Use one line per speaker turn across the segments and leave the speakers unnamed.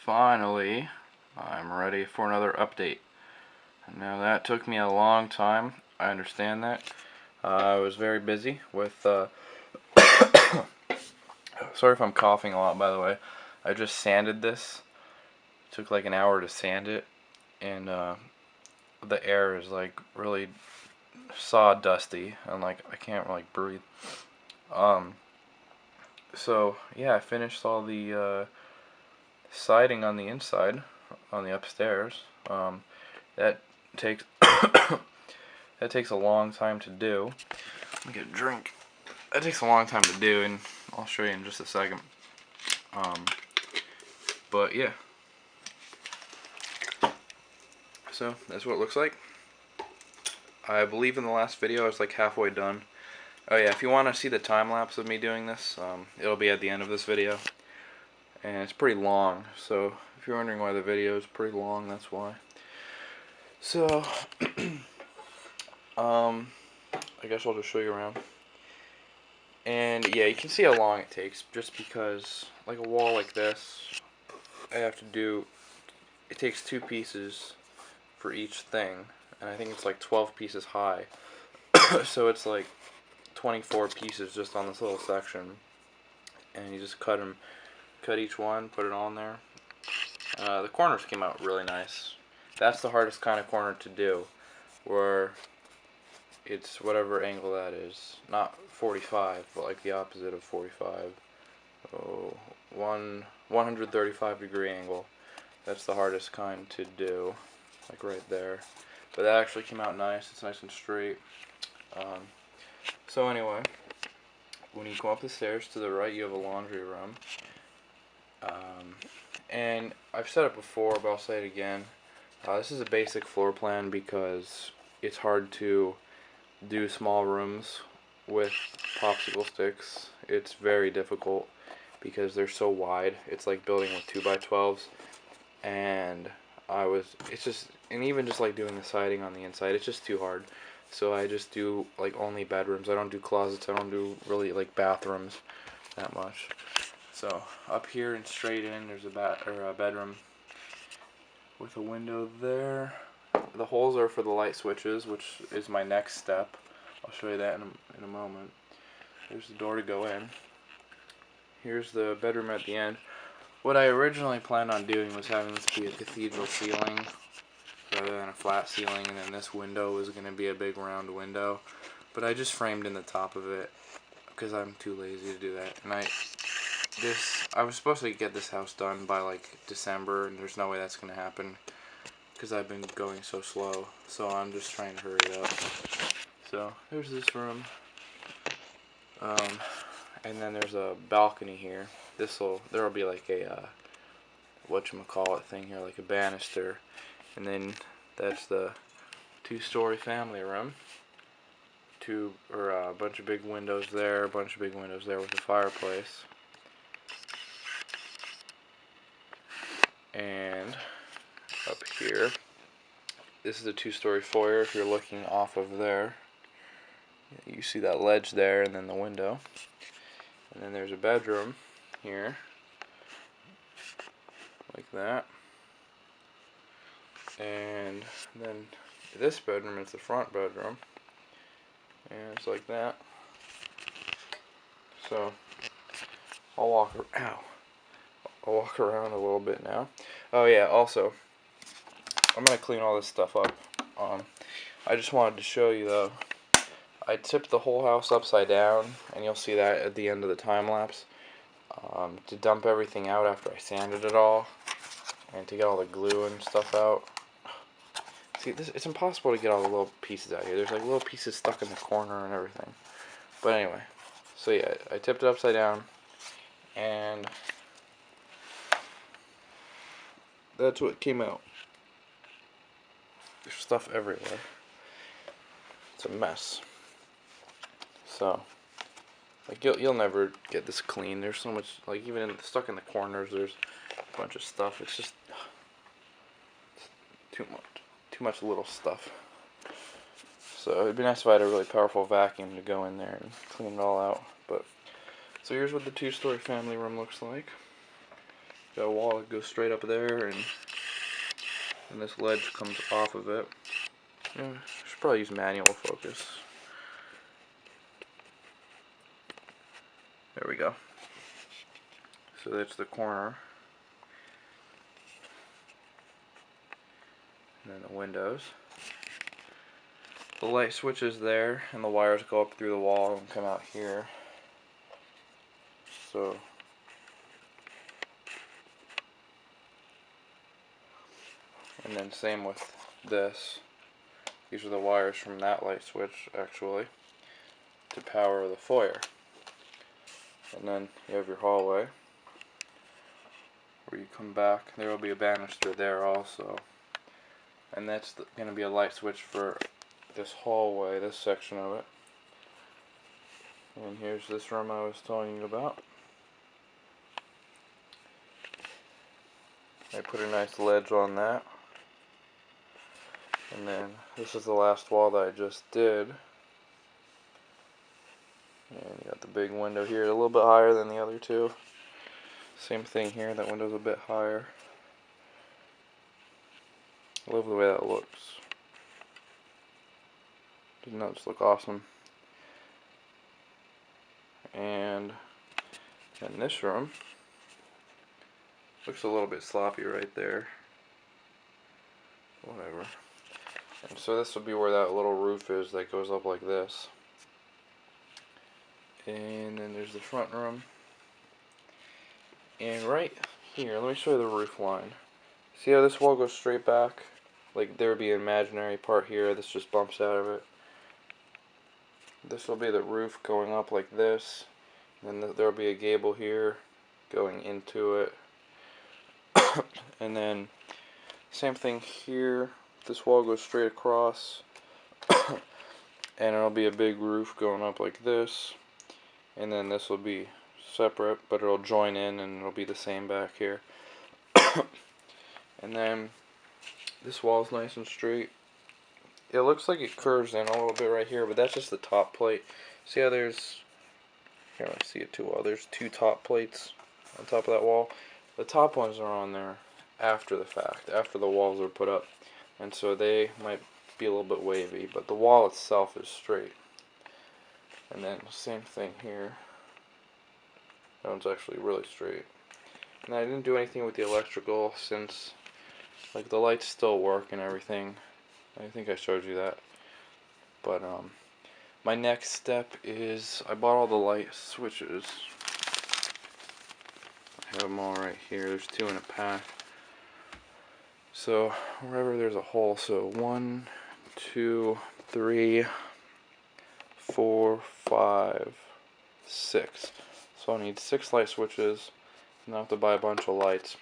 Finally, I'm ready for another update. Now that took me a long time. I understand that. I was very busy with, sorry if I'm coughing a lot, by the way. I just sanded this. It took like an hour to sand it, and the air is like really sawdusty, and like I can't like breathe. So yeah, I finished all the siding on the inside, on the upstairs. That takes that takes a long time to do. Let me get a drink. That takes a long time to do, and I'll show you in just a second. But yeah. So that's what it looks like. I believe in the last video I was like halfway done. Oh yeah, if you want to see the time lapse of me doing this, it'll be at the end of this video. And it's pretty long, so if you're wondering why the video is pretty long, that's why. So, I guess I'll just show you around. And yeah, you can see how long it takes, just because, like a wall like this, I have to do, it takes 2 pieces for each thing, and I think it's like 12 pieces high. So it's like 24 pieces just on this little section, and you just cut each one, put it on there. The corners came out really nice. That's the hardest kind of corner to do, where it's whatever angle that is, not 45, but like the opposite of 45. Oh, 135 degree angle. That's the hardest kind to do, like right there. But that actually came out nice. It's nice and straight. So anyway, when you go up the stairs to the right, you have a laundry room. And I've said it before, but I'll say it again. This is a basic floor plan because it's hard to do small rooms with popsicle sticks. It's very difficult because they're so wide. It's like building with 2x12s, and even just like doing the siding on the inside, it's just too hard. So I just do like only bedrooms. I don't do closets. I don't do really like bathrooms that much. So up here and straight in, there's a bedroom with a window there. The holes are for the light switches, which is my next step. I'll show you that in a moment. There's the door to go in. Here's the bedroom at the end. What I originally planned on doing was having this be a cathedral ceiling rather than a flat ceiling, and then this window was going to be a big round window. But I just framed in the top of it because I'm too lazy to do that. And I was supposed to get this house done by like December, and there's no way that's going to happen because I've been going so slow. So I'm just trying to hurry up. So there's this room. And then there's a balcony here. There'll be like a whatchamacallit thing here, like a banister. And then that's the 2-story family room. A bunch of big windows there, a bunch of big windows there with a fireplace. And up here, this is a 2-story foyer. If you're looking off of there, you see that ledge there, and then the window. And then there's a bedroom here, like that. And then this bedroom is the front bedroom, and it's like that. So I'll walk around a little bit now. Oh yeah, also I'm gonna clean all this stuff up. I just wanted to show you though, I tipped the whole house upside down, and you'll see that at the end of the time lapse, to dump everything out after I sanded it all, and to get all the glue and stuff out. See, it's impossible to get all the little pieces out here. There's like little pieces stuck in the corner and everything. But anyway, so yeah, I tipped it upside down, and that's what came out. There's stuff everywhere. It's a mess. So, like you'll never get this clean. There's so much, like even stuck in the corners. There's a bunch of stuff. It's just too much little stuff. So it'd be nice if I had a really powerful vacuum to go in there and clean it all out. But so here's what the 2-story family room looks like. Got a wall that goes straight up there, and this ledge comes off of it. Yeah, should probably use manual focus. There we go. So that's the corner. And then the windows. The light switch is there, and the wires go up through the wall and come out here. So and then same with this. These are the wires from that light switch, actually, to power the foyer. And then you have your hallway, where you come back. There will be a banister there also. And that's going to be a light switch for this hallway, this section of it. And here's this room I was telling you about. I put a nice ledge on that. And then this is the last wall that I just did. And you got the big window here, a little bit higher than the other two. Same thing here, that window's a bit higher. I love the way that looks. Doesn't that just look awesome? And in this room, looks a little bit sloppy right there. Whatever. And so this would be where that little roof is that goes up like this. And then there's the front room. And right here, let me show you the roof line. See how this wall goes straight back? Like there would be an imaginary part here, this just bumps out of it. This will be the roof going up like this. And then there will be a gable here going into it. And then same thing here. This wall goes straight across. And it'll be a big roof going up like this. And then this will be separate, but it'll join in and it'll be the same back here. And then this wall's nice and straight. It looks like it curves in a little bit right here, but that's just the top plate. See how there's, can't really see it too well, there's two top plates on top of that wall. The top ones are on there after the fact, after the walls are put up. And so they might be a little bit wavy, but the wall itself is straight. And then same thing here. That one's actually really straight. And I didn't do anything with the electrical since like the lights still work and everything. I think I showed you that. But my next step is I bought all the light switches. I have them all right here. There's 2 in a pack. So wherever there's a hole, so 1, 2, 3, 4, 5, 6. So I'll need 6 light switches, and I'll have to buy a bunch of lights.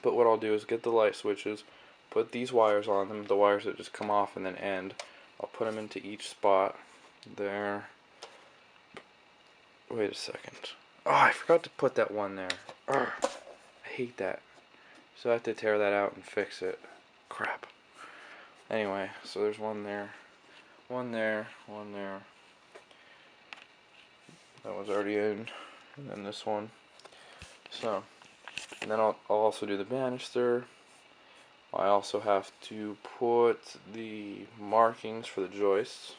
But what I'll do is get the light switches, put these wires on them, the wires that just come off and then end. I'll put them into each spot. There. Wait a second. Oh, I forgot to put that one there. Urgh. I hate that. So I have to tear that out and fix it. Crap. Anyway, so there's one there. One there. One there. That was already in. And then this one. So, and then I'll also do the banister. I also have to put the markings for the joists.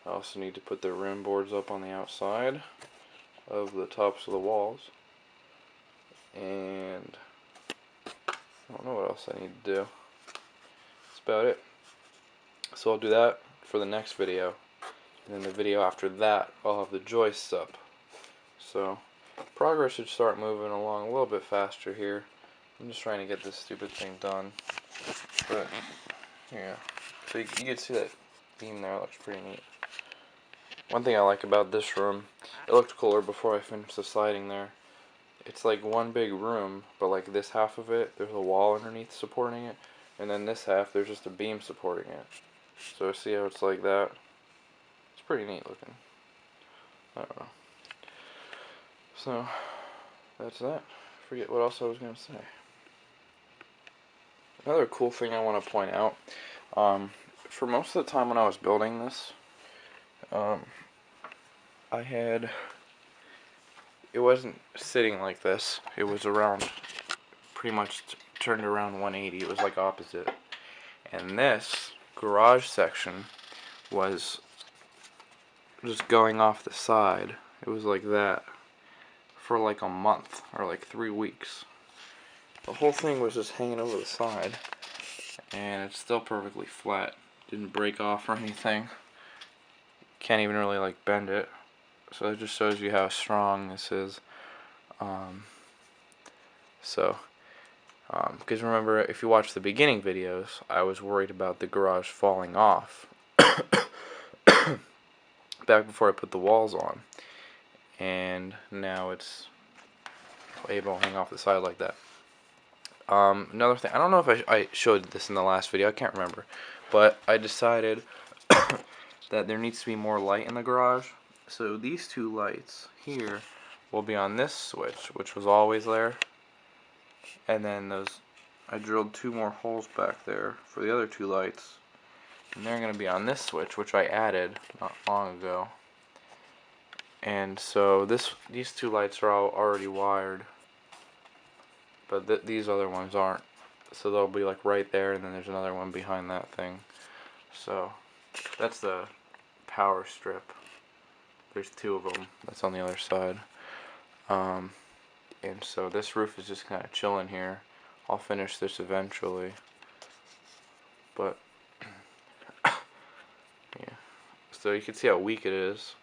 I also need to put the rim boards up on the outside of the tops of the walls. And I don't know what else I need to do. That's about it. So I'll do that for the next video. And then the video after that, I'll have the joists up. So progress should start moving along a little bit faster here. I'm just trying to get this stupid thing done. But yeah, so you can see that beam there. It looks pretty neat. One thing I like about this room, it looked cooler before I finished the siding there. It's like one big room, but like this half of it, there's a wall underneath supporting it, and then this half, there's just a beam supporting it. So see how it's like that? It's pretty neat looking. I don't know. So that's that. Forget what else I was gonna say. Another cool thing I want to point out, for most of the time when I was building this, it wasn't sitting like this, it was around pretty much turned around 180. It was like opposite. And this garage section was just going off the side. It was like that for like a month or like 3 weeks. The whole thing was just hanging over the side, and it's still perfectly flat. Didn't break off or anything. Can't even really like bend it. So it just shows you how strong this is. Because remember, if you watch the beginning videos, I was worried about the garage falling off back before I put the walls on, and now it's able to hang off the side like that. Another thing, I don't know if I showed this in the last video, I can't remember, but I decided that there needs to be more light in the garage. So these two lights here will be on this switch, which was always there, and then I drilled 2 more holes back there for the other 2 lights, and they're going to be on this switch, which I added not long ago. And so these 2 lights are all already wired, but these other ones aren't. So they'll be like right there, and then there's another one behind that thing. So that's the power strip. There's 2 of them. That's on the other side. And so this roof is just kind of chilling here. I'll finish this eventually. But yeah. So you can see how weak it is.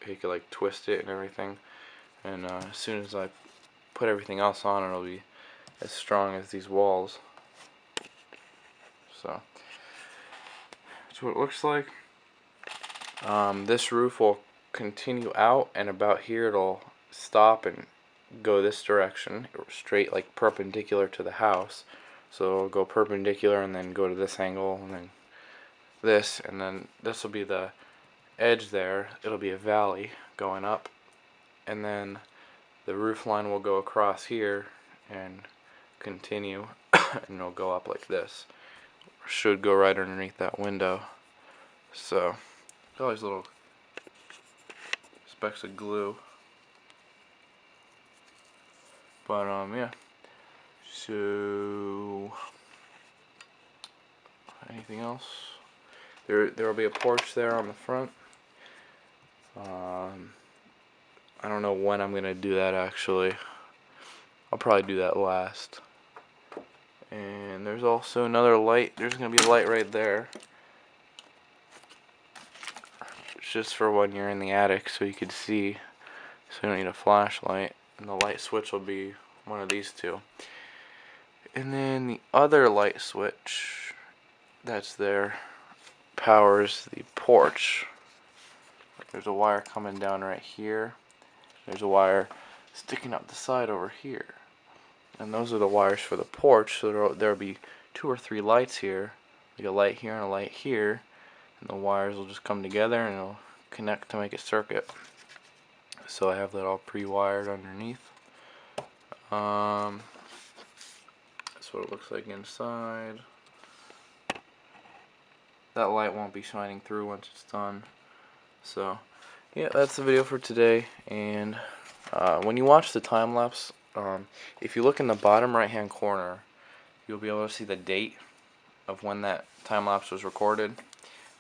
You could like twist it and everything. And as soon as I put everything else on, it'll be as strong as these walls. So that's what it looks like. This roof will continue out, and about here it'll stop and go this direction, straight, like perpendicular to the house. So it'll go perpendicular and then go to this angle, and then this, and then this will be the edge there. It'll be a valley going up, and then the roof line will go across here and continue, and it'll go up like this. Should go right underneath that window. So all these little specks of glue. But yeah. So anything else? There will be a porch there on the front. I don't know when I'm gonna do that actually. I'll probably do that last. And there's also another light. There's gonna be a light right there. It's just for when you're in the attic, so you can see. So you don't need a flashlight. And the light switch will be one of these 2. And then the other light switch that's there powers the porch. There's a wire coming down right here. There's a wire sticking up the side over here. And those are the wires for the porch, so there'll be 2 or 3 lights here. Like a light here and a light here. And the wires will just come together and it'll connect to make a circuit. So I have that all pre-wired underneath. That's what it looks like inside. That light won't be shining through once it's done. So yeah, that's the video for today. And when you watch the time lapse, if you look in the bottom right hand corner, you'll be able to see the date of when that time lapse was recorded.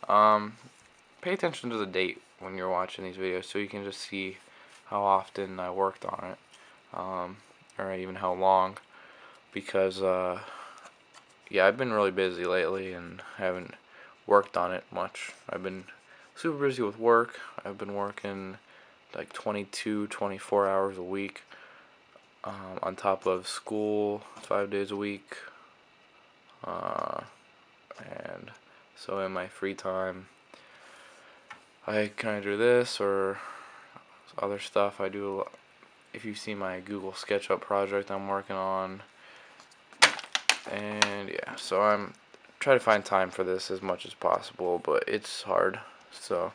Pay attention to the date when you're watching these videos, so you can just see how often I worked on it, or even how long, because yeah, I've been really busy lately and haven't worked on it much. I've been super busy with work. I've been working like 22, 24 hours a week, on top of school 5 days a week, and so in my free time I kind of do this or other stuff. I do, if you see my Google SketchUp project I'm working on, and yeah, so I'm trying to find time for this as much as possible, but it's hard. So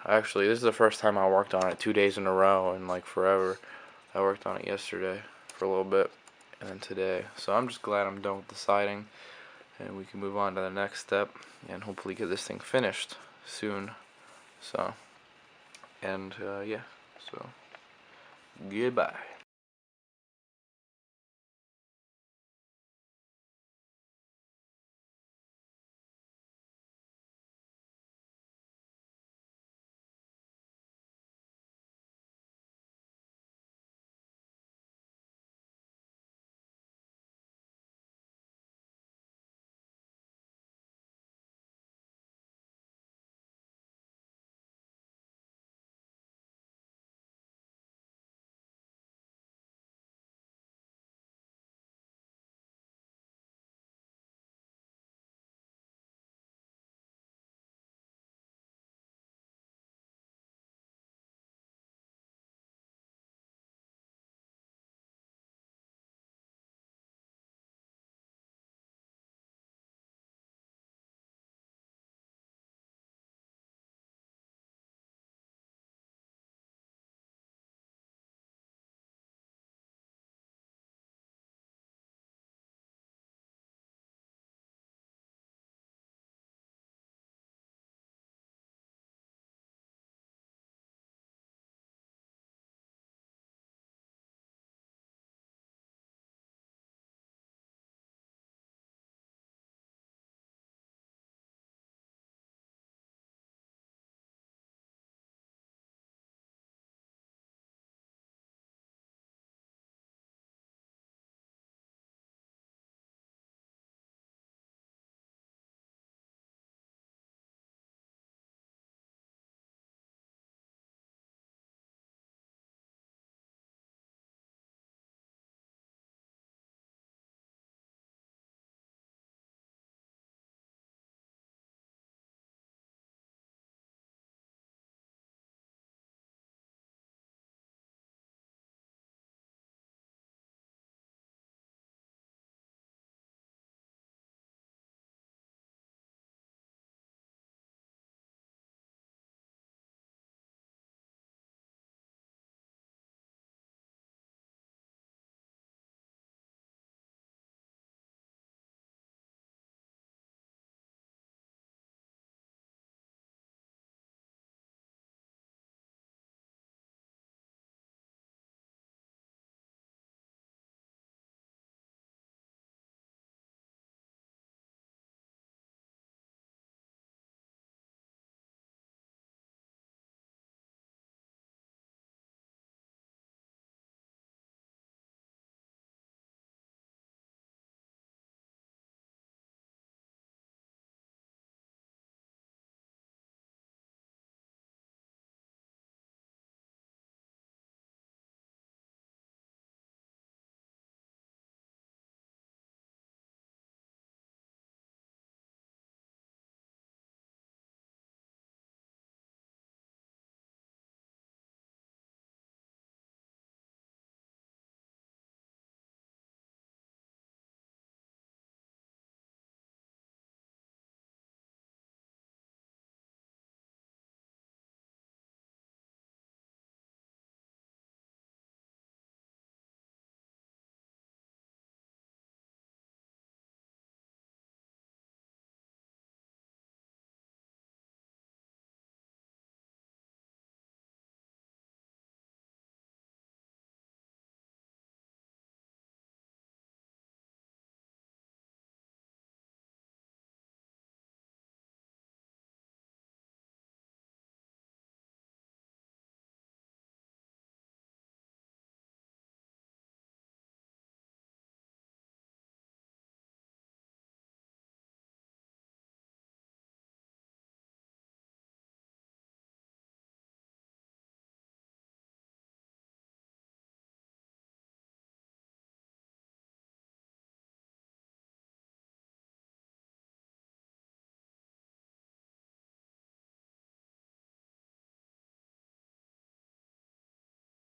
actually, this is the first time I worked on it 2 days in a row in like forever. I worked on it yesterday for a little bit, and then today. So I'm just glad I'm done with the siding, and we can move on to the next step and hopefully get this thing finished soon. So, and yeah, so goodbye.